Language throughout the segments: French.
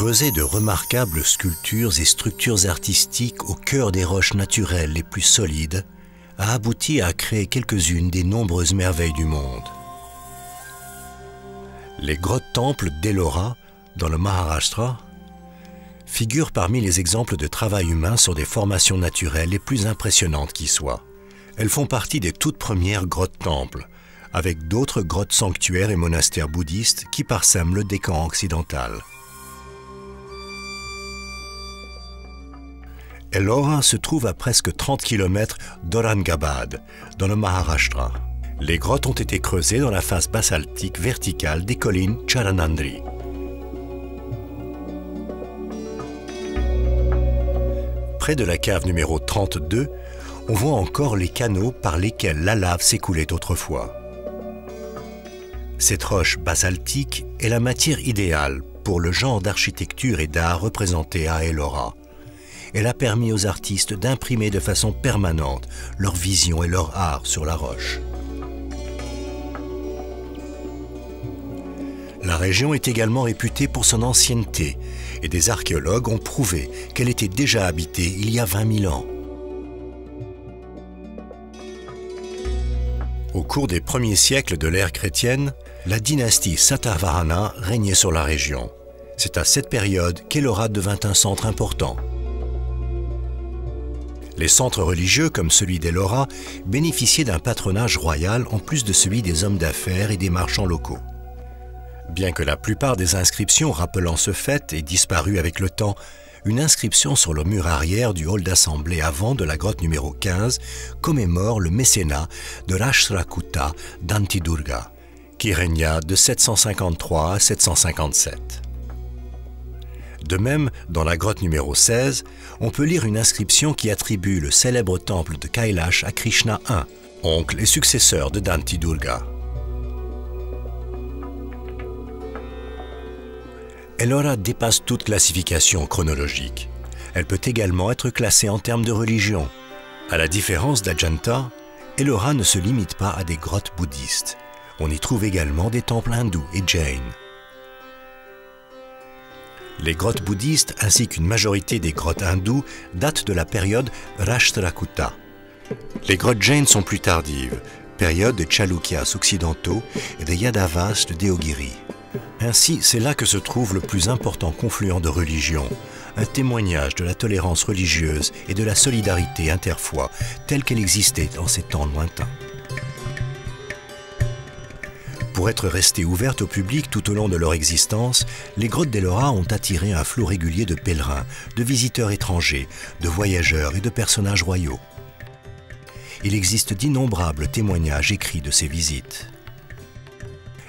Creuser de remarquables sculptures et structures artistiques au cœur des roches naturelles les plus solides a abouti à créer quelques-unes des nombreuses merveilles du monde. Les grottes-temples d'Ellora, dans le Maharashtra, figurent parmi les exemples de travail humain sur des formations naturelles les plus impressionnantes qui soient. Elles font partie des toutes premières grottes-temples, avec d'autres grottes sanctuaires et monastères bouddhistes qui parsèment le décan occidental. Ellora se trouve à presque 30 km d'Aurangabad, dans le Maharashtra. Les grottes ont été creusées dans la face basaltique verticale des collines Charanandri. Près de la cave numéro 32, on voit encore les canaux par lesquels la lave s'écoulait autrefois. Cette roche basaltique est la matière idéale pour le genre d'architecture et d'art représenté à Ellora. Elle a permis aux artistes d'imprimer de façon permanente leur vision et leur art sur la roche. La région est également réputée pour son ancienneté et des archéologues ont prouvé qu'elle était déjà habitée il y a 20 000 ans. Au cours des premiers siècles de l'ère chrétienne, la dynastie Satavahana régnait sur la région. C'est à cette période qu'Ellora devint un centre important. Les centres religieux, comme celui d'Ellora, bénéficiaient d'un patronage royal en plus de celui des hommes d'affaires et des marchands locaux. Bien que la plupart des inscriptions rappelant ce fait aient disparu avec le temps, une inscription sur le mur arrière du hall d'assemblée avant de la grotte numéro 15 commémore le mécénat de Rashtrakuta d'Antidurga, qui régna de 753 à 757. De même, dans la grotte numéro 16, on peut lire une inscription qui attribue le célèbre temple de Kailash à Krishna I, oncle et successeur de Dantidurga. Ellora dépasse toute classification chronologique. Elle peut également être classée en termes de religion. À la différence d'Ajanta, Ellora ne se limite pas à des grottes bouddhistes. On y trouve également des temples hindous et jains. Les grottes bouddhistes ainsi qu'une majorité des grottes hindoues datent de la période Rashtrakuta. Les grottes jaines sont plus tardives, période des Chalukyas occidentaux et des Yadavas de Deogiri. Ainsi, c'est là que se trouve le plus important confluent de religions, un témoignage de la tolérance religieuse et de la solidarité interfoi telle qu'elle existait en ces temps lointains. Pour être restées ouvertes au public tout au long de leur existence, les grottes d'Ellora ont attiré un flot régulier de pèlerins, de visiteurs étrangers, de voyageurs et de personnages royaux. Il existe d'innombrables témoignages écrits de ces visites.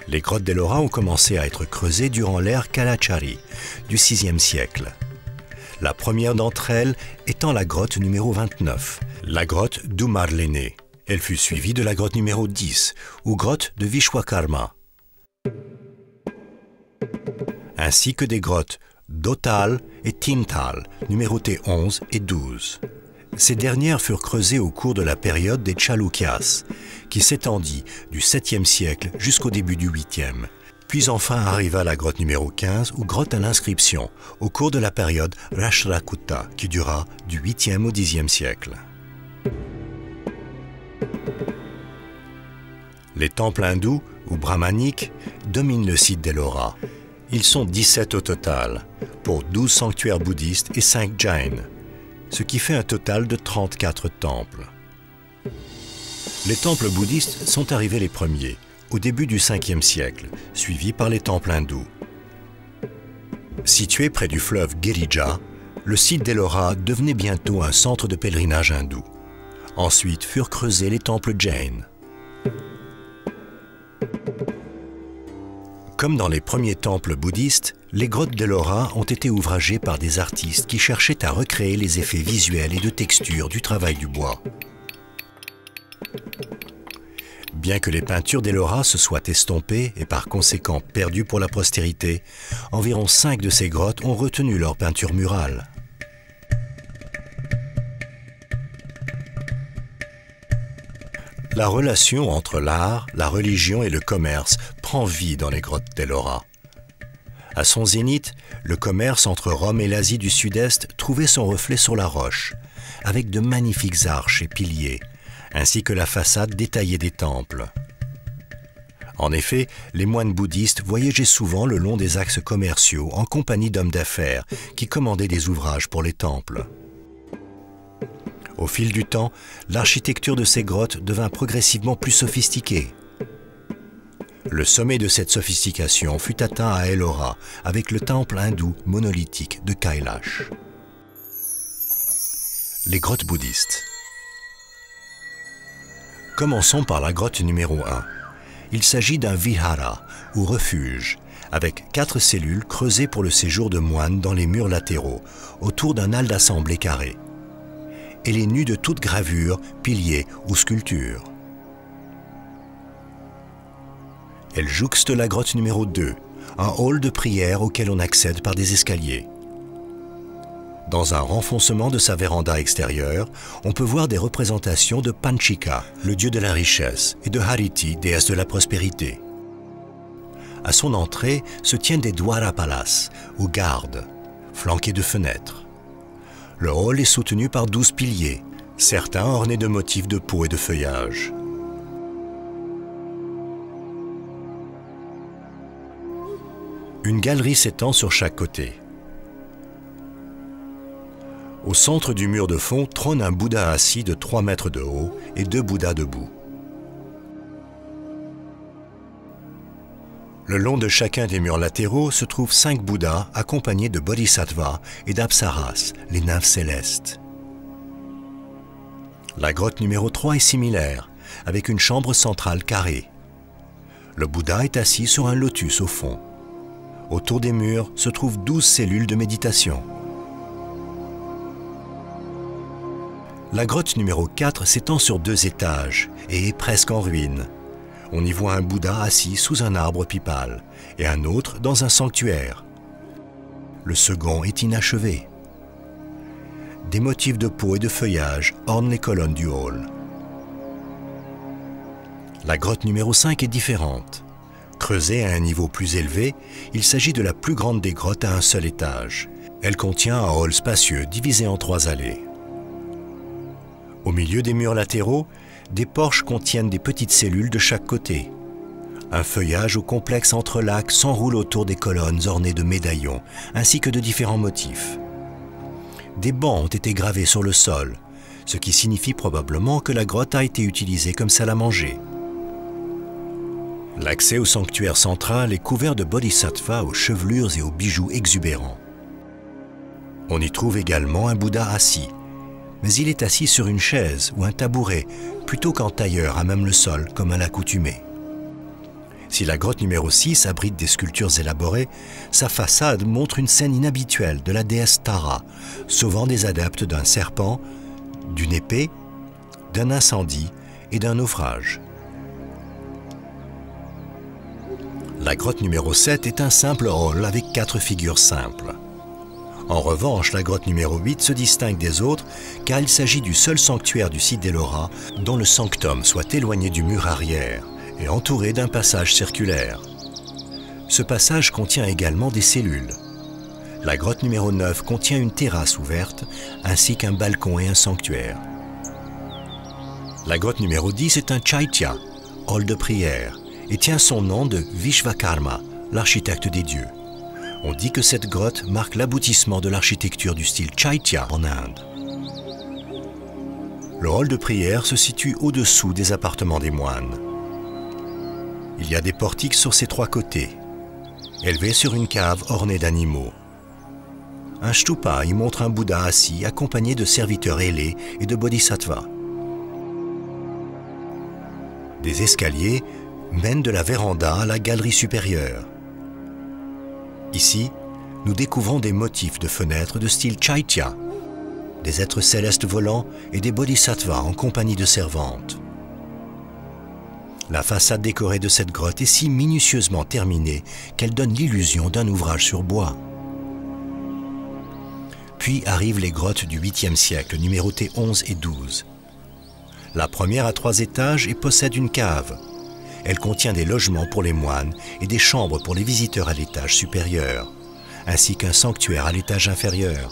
Les grottes d'Ellora ont commencé à être creusées durant l'ère Kalachari, du VIe siècle. La première d'entre elles étant la grotte numéro 29, la grotte d'Umarlene. Elle fut suivie de la grotte numéro 10, ou grotte de Vishwakarma, ainsi que des grottes d'Otal et Tintal, numérotées 11 et 12. Ces dernières furent creusées au cours de la période des Chalukyas, qui s'étendit du 7e siècle jusqu'au début du 8e. Puis enfin arriva la grotte numéro 15, ou grotte à l'inscription, au cours de la période Rashtrakuta, qui dura du 8e au 10e siècle. Les temples hindous, ou brahmaniques, dominent le site d'Ellora. Ils sont 17 au total, pour 12 sanctuaires bouddhistes et 5 jains, ce qui fait un total de 34 temples. Les temples bouddhistes sont arrivés les premiers, au début du 5e siècle, suivis par les temples hindous. Situé près du fleuve Girija, le site d'Ellora devenait bientôt un centre de pèlerinage hindou. Ensuite furent creusés les temples jains. Comme dans les premiers temples bouddhistes, les grottes d'Ellora ont été ouvragées par des artistes qui cherchaient à recréer les effets visuels et de texture du travail du bois. Bien que les peintures d'Ellora se soient estompées et par conséquent perdues pour la postérité, environ 5 de ces grottes ont retenu leur peinture murale. La relation entre l'art, la religion et le commerce prend vie dans les grottes d'Ellora. À son zénith, le commerce entre Rome et l'Asie du Sud-Est trouvait son reflet sur la roche, avec de magnifiques arches et piliers, ainsi que la façade détaillée des temples. En effet, les moines bouddhistes voyageaient souvent le long des axes commerciaux en compagnie d'hommes d'affaires qui commandaient des ouvrages pour les temples. Au fil du temps, l'architecture de ces grottes devint progressivement plus sophistiquée. Le sommet de cette sophistication fut atteint à Ellora avec le temple hindou monolithique de Kailash. Les grottes bouddhistes. Commençons par la grotte numéro 1. Il s'agit d'un vihara, ou refuge, avec 4 cellules creusées pour le séjour de moines dans les murs latéraux, autour d'un hall d'assemblée carré. Elle est nue de toute gravure, piliers ou sculpture. Elle jouxte la grotte numéro 2, un hall de prière auquel on accède par des escaliers. Dans un renfoncement de sa véranda extérieure, on peut voir des représentations de Panchika, le dieu de la richesse, et de Hariti, déesse de la prospérité. À son entrée se tiennent des Dwarapalas, ou gardes, flanqués de fenêtres. Le hall est soutenu par 12 piliers, certains ornés de motifs de peau et de feuillage. Une galerie s'étend sur chaque côté. Au centre du mur de fond trône un Bouddha assis de 3 mètres de haut et 2 Bouddhas debout. Le long de chacun des murs latéraux se trouvent 5 Bouddhas accompagnés de Bodhisattvas et d'Apsaras, les nymphes célestes. La grotte numéro 3 est similaire, avec une chambre centrale carrée. Le Bouddha est assis sur un lotus au fond. Autour des murs se trouvent 12 cellules de méditation. La grotte numéro 4 s'étend sur 2 étages et est presque en ruine. On y voit un Bouddha assis sous un arbre pipal et un autre dans un sanctuaire. Le second est inachevé. Des motifs de peau et de feuillage ornent les colonnes du hall. La grotte numéro 5 est différente. Creusée à un niveau plus élevé, il s'agit de la plus grande des grottes à un seul étage. Elle contient un hall spacieux divisé en 3 allées. Au milieu des murs latéraux, des porches contiennent des petites cellules de chaque côté. Un feuillage ou complexe entrelacs s'enroule autour des colonnes ornées de médaillons, ainsi que de différents motifs. Des bancs ont été gravés sur le sol, ce qui signifie probablement que la grotte a été utilisée comme salle à manger. L'accès au sanctuaire central est couvert de bodhisattvas aux chevelures et aux bijoux exubérants. On y trouve également un Bouddha assis, mais il est assis sur une chaise ou un tabouret, plutôt qu'en tailleur à même le sol, comme à l'accoutumée. Si la grotte numéro 6 abrite des sculptures élaborées, sa façade montre une scène inhabituelle de la déesse Tara, sauvant des adeptes d'un serpent, d'une épée, d'un incendie et d'un naufrage. La grotte numéro 7 est un simple hall avec 4 figures simples. En revanche, la grotte numéro 8 se distingue des autres car il s'agit du seul sanctuaire du site d'Ellora dont le sanctum soit éloigné du mur arrière et entouré d'un passage circulaire. Ce passage contient également des cellules. La grotte numéro 9 contient une terrasse ouverte ainsi qu'un balcon et un sanctuaire. La grotte numéro 10 est un chaitya, hall de prière, et tient son nom de Vishvakarma, l'architecte des dieux. On dit que cette grotte marque l'aboutissement de l'architecture du style Chaitya en Inde. Le hall de prière se situe au-dessous des appartements des moines. Il y a des portiques sur ses 3 côtés, élevés sur une cave ornée d'animaux. Un stupa y montre un Bouddha assis accompagné de serviteurs ailés et de bodhisattvas. Des escaliers mènent de la véranda à la galerie supérieure. Ici, nous découvrons des motifs de fenêtres de style Chaitya, des êtres célestes volants et des bodhisattvas en compagnie de servantes. La façade décorée de cette grotte est si minutieusement terminée qu'elle donne l'illusion d'un ouvrage sur bois. Puis arrivent les grottes du 8e siècle, numérotées 11 et 12. La première a 3 étages et possède une cave. Elle contient des logements pour les moines et des chambres pour les visiteurs à l'étage supérieur, ainsi qu'un sanctuaire à l'étage inférieur.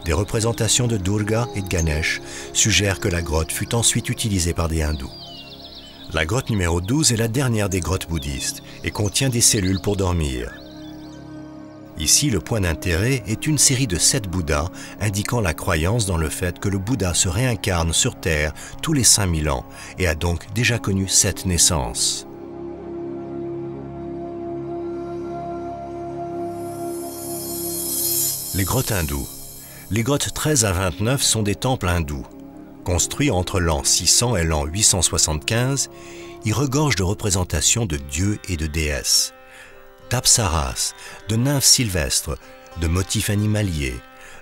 Des représentations de Durga et de Ganesh suggèrent que la grotte fut ensuite utilisée par des hindous. La grotte numéro 12 est la dernière des grottes bouddhistes et contient des cellules pour dormir. Ici, le point d'intérêt est une série de 7 Bouddhas indiquant la croyance dans le fait que le Bouddha se réincarne sur Terre tous les 5000 ans et a donc déjà connu 7 naissances. Les grottes hindoues. Les grottes 13 à 29 sont des temples hindous. Construits entre l'an 600 et l'an 875, ils regorgent de représentations de dieux et de déesses, d'apsaras, de nymphes sylvestres, de motifs animaliers,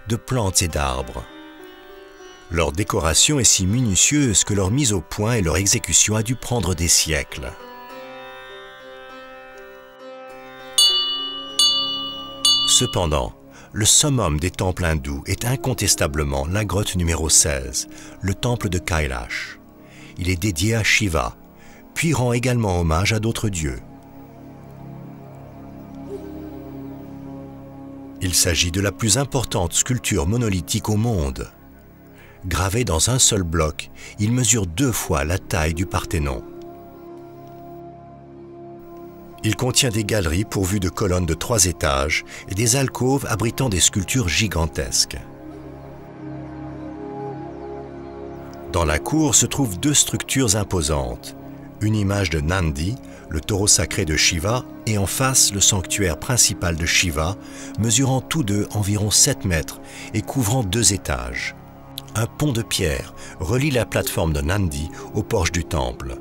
de plantes et d'arbres. Leur décoration est si minutieuse que leur mise au point et leur exécution a dû prendre des siècles. Cependant, le summum des temples hindous est incontestablement la grotte numéro 16, le temple de Kailash. Il est dédié à Shiva, puis rend également hommage à d'autres dieux. Il s'agit de la plus importante sculpture monolithique au monde. Gravé dans un seul bloc, il mesure 2 fois la taille du Parthénon. Il contient des galeries pourvues de colonnes de 3 étages et des alcôves abritant des sculptures gigantesques. Dans la cour se trouvent 2 structures imposantes. Une image de Nandi, le taureau sacré de Shiva, et en face le sanctuaire principal de Shiva, mesurant tous deux environ 7 mètres et couvrant 2 étages. Un pont de pierre relie la plateforme de Nandi au porche du temple.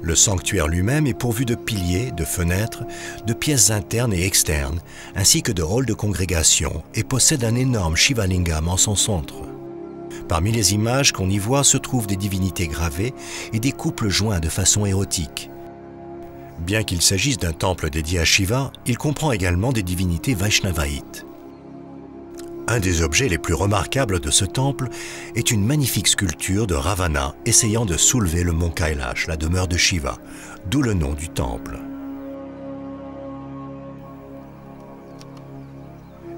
Le sanctuaire lui-même est pourvu de piliers, de fenêtres, de pièces internes et externes, ainsi que de halls de congrégation, et possède un énorme Shivalingam en son centre. Parmi les images qu'on y voit se trouvent des divinités gravées et des couples joints de façon érotique. Bien qu'il s'agisse d'un temple dédié à Shiva, il comprend également des divinités vaishnavaïtes. Un des objets les plus remarquables de ce temple est une magnifique sculpture de Ravana essayant de soulever le mont Kailash, la demeure de Shiva, d'où le nom du temple.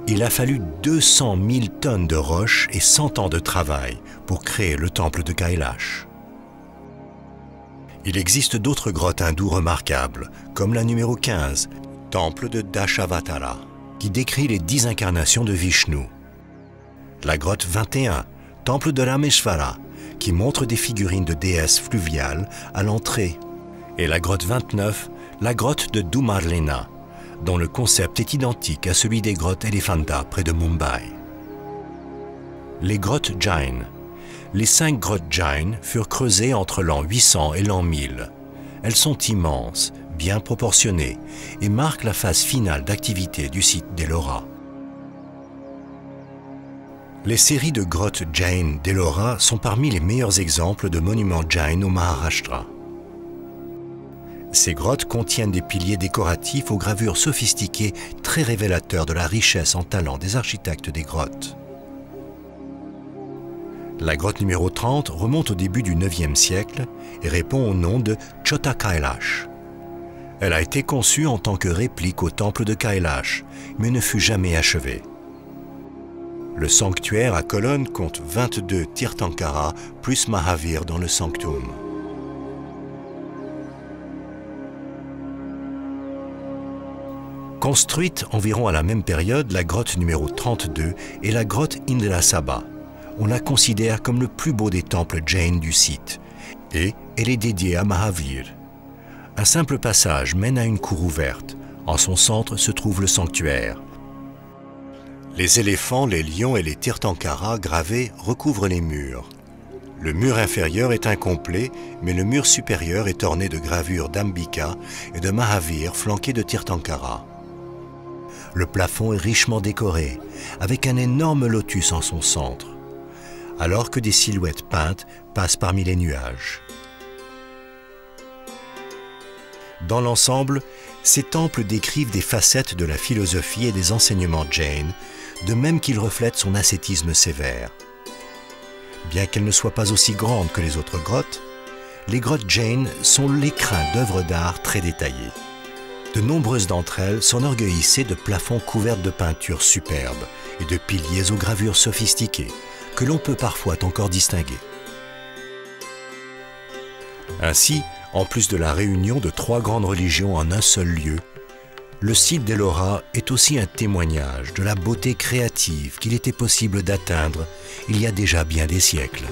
Il a fallu 200 000 tonnes de roches et 100 ans de travail pour créer le temple de Kailash. Il existe d'autres grottes hindoues remarquables, comme la numéro 15, temple de Dashavatara, qui décrit les 10 incarnations de Vishnu. La grotte 21, temple de Rameshvara, qui montre des figurines de déesses fluviales à l'entrée. Et la grotte 29, la grotte de Dumarlena, dont le concept est identique à celui des grottes Elephanta près de Mumbai. Les grottes Jain. Les 5 grottes Jain furent creusées entre l'an 800 et l'an 1000. Elles sont immenses, bien proportionnées et marquent la phase finale d'activité du site d'Ellora. Les séries de grottes Jain d'Ellora sont parmi les meilleurs exemples de monuments Jain au Maharashtra. Ces grottes contiennent des piliers décoratifs aux gravures sophistiquées très révélateurs de la richesse en talent des architectes des grottes. La grotte numéro 30 remonte au début du IXe siècle et répond au nom de Chota Kailash. Elle a été conçue en tant que réplique au temple de Kailash, mais ne fut jamais achevée. Le sanctuaire à colonnes compte 22 Tirthankara plus Mahavir dans le sanctum. Construite environ à la même période, la grotte numéro 32 est la grotte Indrasabha. On la considère comme le plus beau des temples Jain du site et elle est dédiée à Mahavir. Un simple passage mène à une cour ouverte. En son centre se trouve le sanctuaire. Les éléphants, les lions et les Tirthankara gravés recouvrent les murs. Le mur inférieur est incomplet, mais le mur supérieur est orné de gravures d'Ambika et de Mahavir flanqués de Tirthankara. Le plafond est richement décoré, avec un énorme lotus en son centre, alors que des silhouettes peintes passent parmi les nuages. Dans l'ensemble, ces temples décrivent des facettes de la philosophie et des enseignements Jain, de même qu'ils reflètent son ascétisme sévère. Bien qu'elle ne soit pas aussi grande que les autres grottes, les grottes Jain sont l'écrin d'œuvres d'art très détaillées. De nombreuses d'entre elles s'enorgueillissaient de plafonds couverts de peintures superbes et de piliers aux gravures sophistiquées, que l'on peut parfois encore distinguer. Ainsi, en plus de la réunion de 3 grandes religions en un seul lieu, le site d'Ellora est aussi un témoignage de la beauté créative qu'il était possible d'atteindre il y a déjà bien des siècles.